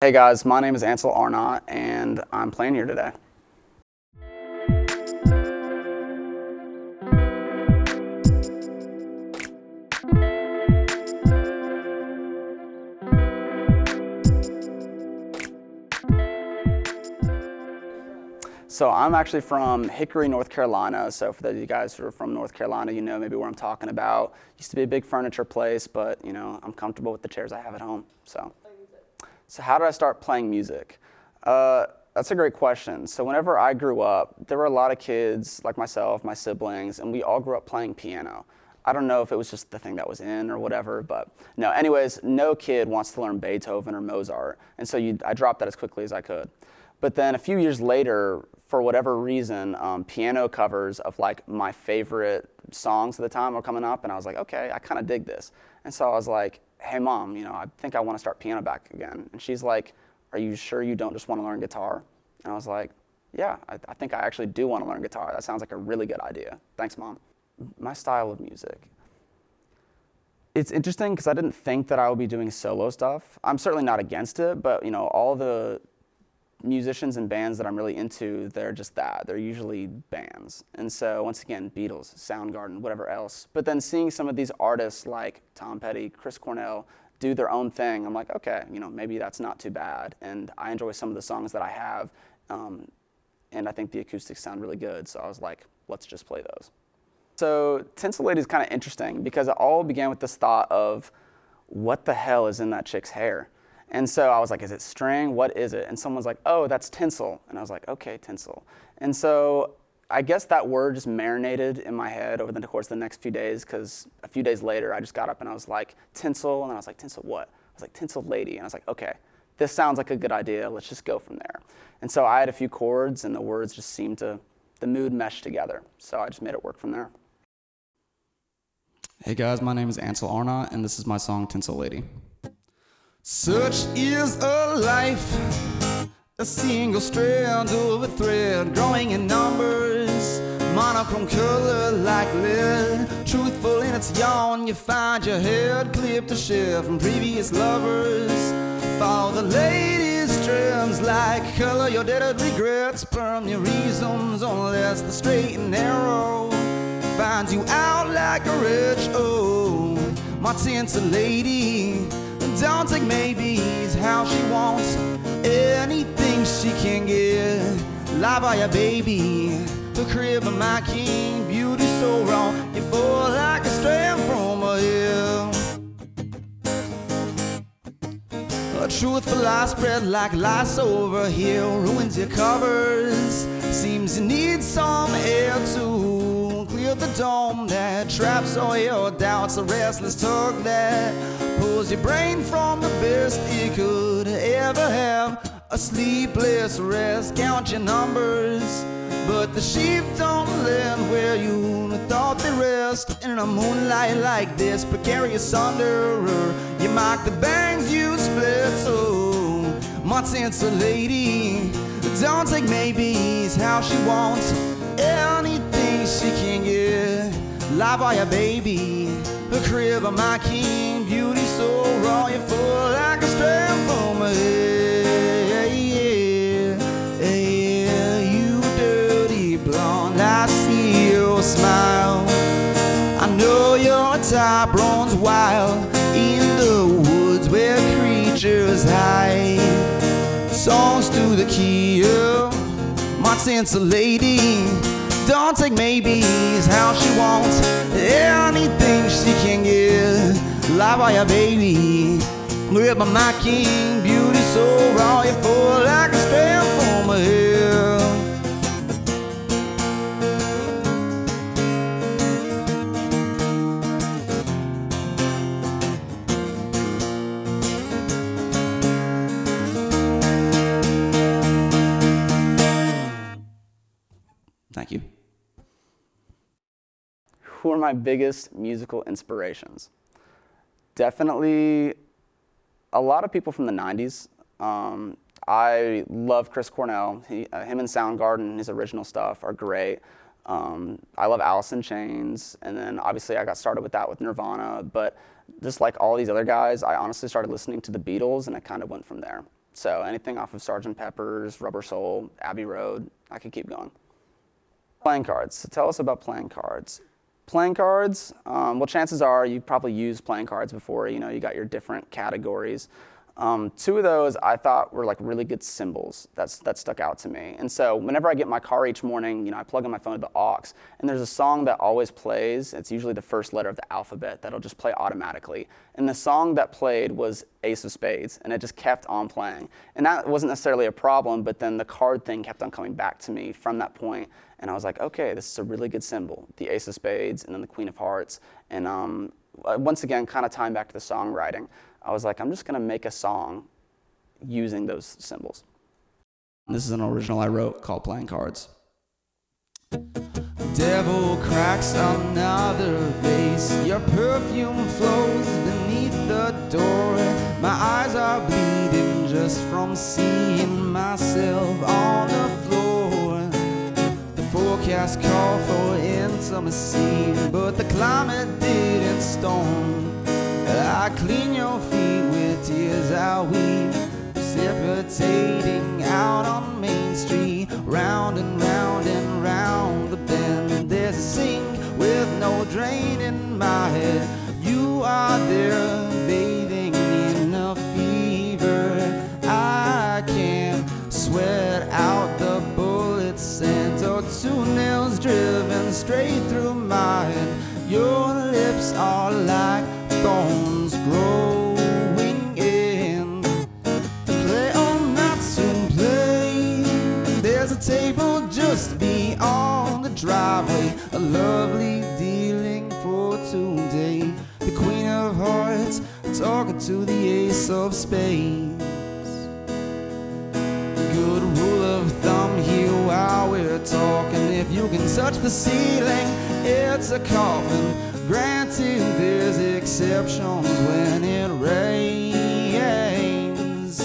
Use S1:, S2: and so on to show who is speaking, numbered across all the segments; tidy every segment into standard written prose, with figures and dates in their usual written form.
S1: Hey guys, my name is Ansel Arnot and I'm playing here today. So I'm actually from Hickory, North Carolina. So for those of you guys who are from North Carolina, you know maybe where I'm talking about. Used to be a big furniture place, but you know, I'm comfortable with the chairs I have at home. So how did I start playing music? That's a great question. So whenever I grew up, there were a lot of kids like myself, my siblings, and we all grew up playing piano. I don't know if it was just the thing that was in or whatever, but no. Anyways, no kid wants to learn Beethoven or Mozart, and so I dropped that as quickly as I could. But then a few years later, for whatever reason, piano covers of like my favorite songs at the time were coming up, and I was like, okay, I kind of dig this. And so I was like, hey mom, I think I want to start piano back again. And she's like, are you sure you don't just want to learn guitar? And I was like, yeah, I think I actually do want to learn guitar. That sounds like a really good idea. Thanks, mom. My style of music. It's interesting because I didn't think that I would be doing solo stuff. I'm certainly not against it, but all the musicians and bands that I'm really into, they're just that. They're usually bands. And so once again, Beatles, Soundgarden, whatever else. But then seeing some of these artists like Tom Petty, Chris Cornell do their own thing, I'm like, okay, maybe that's not too bad. And I enjoy some of the songs that I have, and I think the acoustics sound really good. So I was like, let's just play those. So Tinsel Lady is kind of interesting because it all began with this thought of what the hell is in that chick's hair? And so I was like, is it string? What is it? And someone's like, oh, that's tinsel. And I was like, okay, tinsel. And so I guess that word just marinated in my head over the course of the next few days, because a few days later, I just got up and I was like, tinsel. And then I was like, tinsel what? I was like, Tinsel Lady. And I was like, okay, this sounds like a good idea. Let's just go from there. And so I had a few chords and the words just seemed to, the mood meshed together. So I just made it work from there. Hey guys, my name is Ansel Arnot and this is my song, Tinsel Lady. Such is a life, a single strand of a thread, growing in numbers, monochrome color like lead. Truthful in its yawn, you find your head clipped to share from previous lovers. Follow the latest trends like color your dead regrets, burn your reasons unless the straight and narrow finds you out like a rich, oh, my tinsel lady. Don't take maybes, how she wants anything she can get. Lie by your baby, the crib of my king. Beauty so wrong, you fall like a strand from a hill. A truthful lie spread like lice over here, ruins your covers. Seems you need some air to clear the dome that traps all your doubts. A restless tug that pulls your brain from the best it could ever have. A sleepless rest, count your numbers, but the sheep don't land where you thought they rest. In a moonlight like this, precarious wanderer, you mark the bangs you split. So my tinsel lady, don't take maybes, how she wants anything she can get. Lie by your baby, the crib of my king. Beauty so raw, you fall like a strand from a head. You dirty blonde, I see your smile. I know your type runs wild in the woods where creatures hide. Songs to the key of my tinsel lady. Don't take maybes, how she wants anything she can get. Lie by your baby, grip by my king. Beauty so raw, you fall like a strand from a hill. Thank you. Who are my biggest musical inspirations? Definitely a lot of people from the 90s. I love Chris Cornell. Him and Soundgarden, his original stuff are great. I love Alice in Chains, and then obviously I got started with that with Nirvana, but just like all these other guys, I honestly started listening to the Beatles and it kind of went from there. So anything off of Sgt. Pepper's, Rubber Soul, Abbey Road, I could keep going. Playing cards. So tell us about playing cards. Playing cards, well, chances are you've probably used playing cards before. You know, you got your different categories. Two of those I thought were like really good symbols that stuck out to me. And so whenever I get in my car each morning, you know, I plug in my phone to the aux, and there's a song that always plays. It's usually the first letter of the alphabet that'll just play automatically. And the song that played was Ace of Spades, and it just kept on playing. And that wasn't necessarily a problem, but then the card thing kept on coming back to me from that point. And I was like, okay, this is a really good symbol, the Ace of Spades and then the Queen of Hearts. And once again, kind of tying back to the songwriting, I was like, I'm just going to make a song using those symbols. This is an original I wrote called Playing Cards.
S2: Devil cracks another vase. Your perfume flows beneath the door. My eyes are bleeding just from seeing myself on the floor. The forecast called for intimacy, but the climate didn't storm. I clean your feet with tears I weep, precipitating out on Main Street, round and round and round the bend. There's a sink with no drain in my head. You are there, bathing in a fever. I can't sweat out the bullet scent, or two nails driven straight through my head. Your lips are like thorns growing in. To play or not to play, there's a table just beyond the driveway, a lovely dealing for today. The Queen of Hearts talking to the Ace of Spades. Good rule of thumb here while we're talking: if you can touch the ceiling, it's a coffin. Granted, there's exceptions when it rains.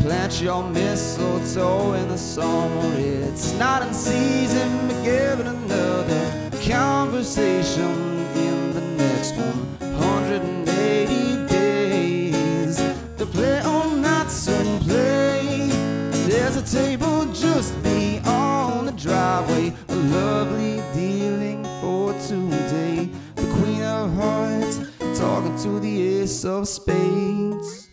S2: Plant your mistletoe in the summer. It's not in season, but give it another conversation in the next 180 days. To play or not to play, there's a table just beyond the driveway, a lovely dealing for today. The Queen of Hearts talking to the Ace of Spades.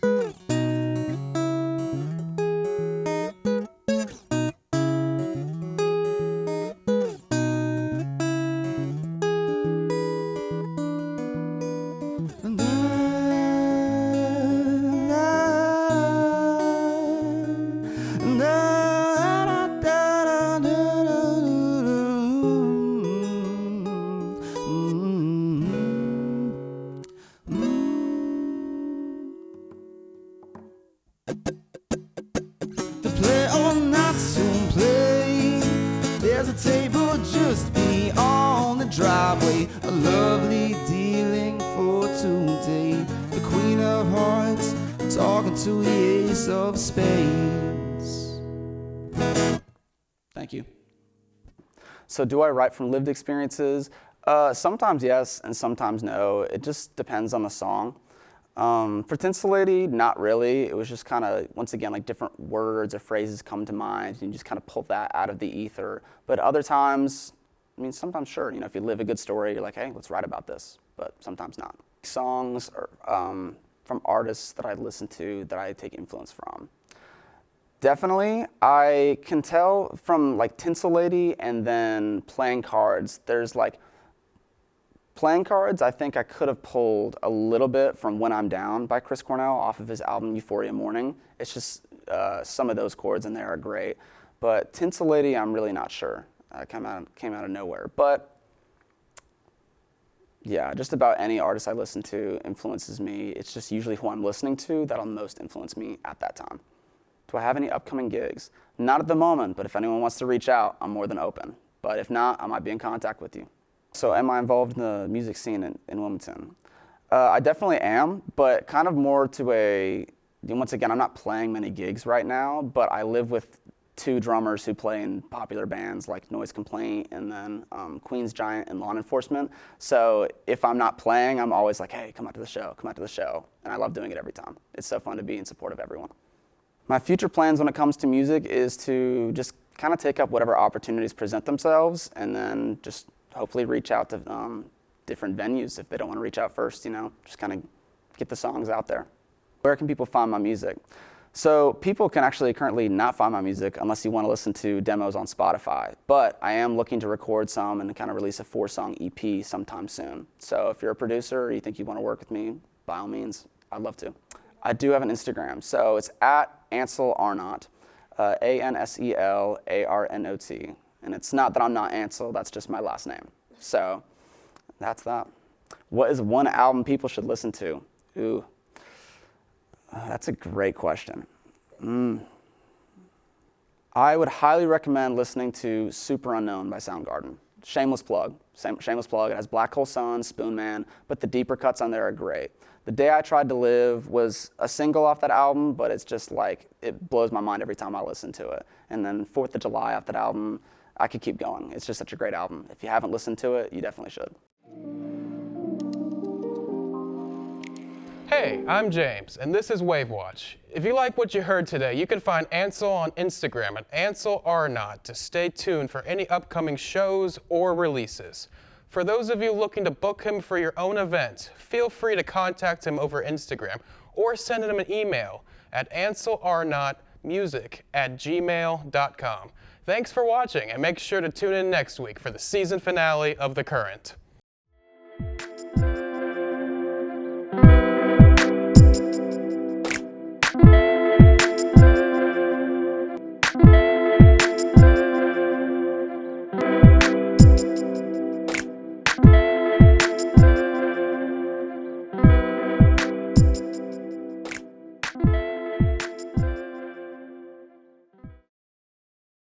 S2: To play or not to play, there's a table just beyond the driveway, a lovely dealing for today. The Queen of Hearts talking to the Ace of Spades.
S1: Thank you. So do I write from lived experiences? Sometimes yes, and sometimes no. It just depends on the song. For Tinsel Lady, not really. It was just kind of, once again, like different words or phrases come to mind, and you just kind of pull that out of the ether. But other times, I mean, sometimes sure, you know, if you live a good story, you're like, hey, let's write about this. But sometimes not. Songs are, from artists that I listen to that I take influence from. Definitely, I can tell from like Tinsel Lady and then Playing Cards, there's like, Playing Cards, I think I could have pulled a little bit from When I'm Down by Chris Cornell off of his album Euphoria Morning. It's just some of those chords in there are great. But Tinsel Lady, I'm really not sure. Came out of nowhere. But yeah, just about any artist I listen to influences me. It's just usually who I'm listening to that'll most influence me at that time. Do I have any upcoming gigs? Not at the moment, but if anyone wants to reach out, I'm more than open. But if not, I might be in contact with you. So am I involved in the music scene in Wilmington? I definitely am, but kind of more to a, once again, I'm not playing many gigs right now, but I live with two drummers who play in popular bands like Noise Complaint and then Queen's Giant and Law Enforcement. So if I'm not playing, I'm always like, hey, come out to the show, come out to the show. And I love doing it every time. It's so fun to be in support of everyone. My future plans when it comes to music is to just kind of take up whatever opportunities present themselves, and then just hopefully reach out to different venues if they don't want to reach out first, just kind of get the songs out there. Where can people find my music? So people can actually currently not find my music unless you want to listen to demos on Spotify, but I am looking to record some and kind of release a 4-song EP sometime soon. So if you're a producer or you think you want to work with me, by all means, I'd love to. I do have an Instagram, so it's at Ansel Arnot, ANSELARNOT. And it's not that I'm not Ansel, that's just my last name. So that's that. What is one album people should listen to? Ooh, that's a great question. I would highly recommend listening to Super Unknown by Soundgarden. Shameless plug. Shameless plug. It has Black Hole Sun, Spoon Man, but the deeper cuts on there are great. The Day I Tried to Live was a single off that album, but it's just like, it blows my mind every time I listen to it. And then 4th of July off that album, I could keep going. It's just such a great album. If you haven't listened to it, you definitely should.
S3: Hey, I'm James, and this is Wave Watch. If you like what you heard today, you can find Ansel on Instagram at Ansel Arnot to stay tuned for any upcoming shows or releases. For those of you looking to book him for your own event, feel free to contact him over Instagram or send him an email at anselarnotmusic@gmail.com. Thanks for watching, and make sure to tune in next week for the season finale of The Current.